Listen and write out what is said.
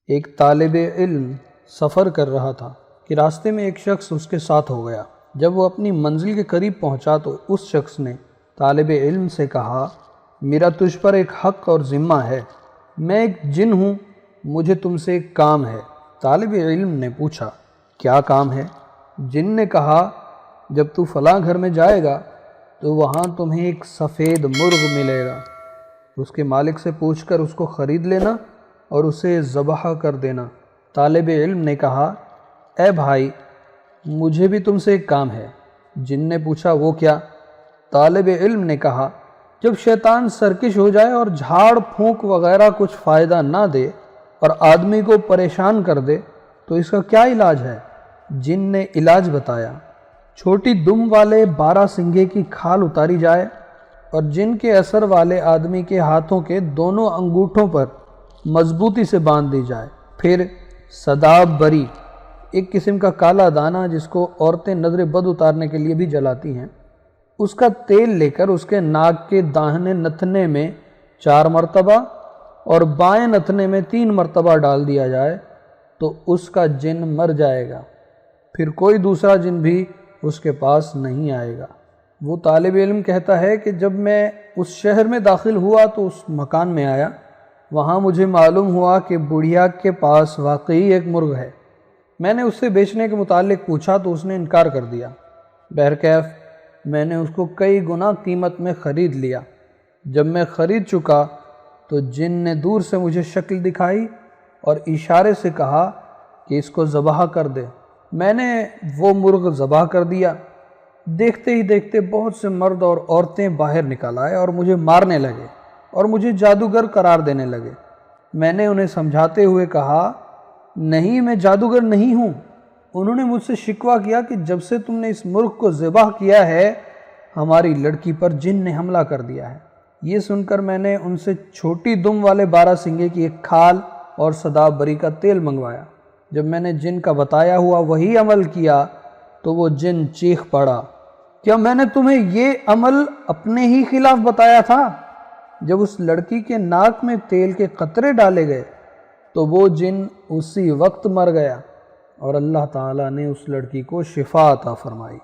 ایک طالب علم سفر کر رہا تھا کہ راستے میں ایک شخص اس کے ساتھ ہو گیا۔ جب وہ اپنی منزل کے قریب پہنچا تو اس شخص نے طالب علم سے کہا، میرا تجھ پر ایک حق اور ذمہ ہے، میں ایک جن ہوں، مجھے تم سے ایک کام ہے۔ طالب علم نے پوچھا، کیا کام ہے؟ جن نے کہا، جب تو فلاں گھر میں جائے گا تو وہاں تمہیں ایک سفید مرغ ملے گا، اس کے مالک سے پوچھ کر اس کو خرید لینا اور اسے ذبح کر دینا۔ طالب علم نے کہا، اے بھائی، مجھے بھی تم سے ایک کام ہے۔ جن نے پوچھا، وہ کیا؟ طالب علم نے کہا، جب شیطان سرکش ہو جائے اور جھاڑ پھونک وغیرہ کچھ فائدہ نہ دے اور آدمی کو پریشان کر دے تو اس کا کیا علاج ہے؟ جن نے علاج بتایا، چھوٹی دم والے 12 سنگھے کی کھال اتاری جائے اور جن کے اثر والے آدمی کے ہاتھوں کے دونوں انگوٹھوں پر مضبوطی سے باندھ دی جائے، پھر سداب بری، ایک قسم کا کالا دانہ جس کو عورتیں نظر بد اتارنے کے لیے بھی جلاتی ہیں، اس کا تیل لے کر اس کے ناک کے داہنے نتنے میں 4 مرتبہ اور بائیں نتنے میں 3 مرتبہ ڈال دیا جائے تو اس کا جن مر جائے گا، پھر کوئی دوسرا جن بھی اس کے پاس نہیں آئے گا۔ وہ طالب علم کہتا ہے کہ جب میں اس شہر میں داخل ہوا تو اس مکان میں آیا، وہاں مجھے معلوم ہوا کہ بڑھیا کے پاس واقعی ایک مرغ ہے۔ میں نے اس سے بیچنے کے متعلق پوچھا تو اس نے انکار کر دیا۔ بہرکیف میں نے اس کو کئی گنا قیمت میں خرید لیا۔ جب میں خرید چکا تو جن نے دور سے مجھے شکل دکھائی اور اشارے سے کہا کہ اس کو ذبح کر دے۔ میں نے وہ مرغ ذبح کر دیا۔ دیکھتے ہی دیکھتے بہت سے مرد اور عورتیں باہر نکل آئے اور مجھے مارنے لگے اور مجھے جادوگر قرار دینے لگے۔ میں نے انہیں سمجھاتے ہوئے کہا، نہیں، میں جادوگر نہیں ہوں۔ انہوں نے مجھ سے شکوہ کیا کہ جب سے تم نے اس مرغ کو ذبح کیا ہے، ہماری لڑکی پر جن نے حملہ کر دیا ہے۔ یہ سن کر میں نے ان سے چھوٹی دم والے 12 سنگھے کی ایک کھال اور سداب بری کا تیل منگوایا۔ جب میں نے جن کا بتایا ہوا وہی عمل کیا تو وہ جن چیخ پڑا، کیا میں نے تمہیں یہ عمل اپنے ہی خلاف بتایا تھا؟ جب اس لڑکی کے ناک میں تیل کے قطرے ڈالے گئے تو وہ جن اسی وقت مر گیا اور اللہ تعالیٰ نے اس لڑکی کو شفا عطا فرمائی۔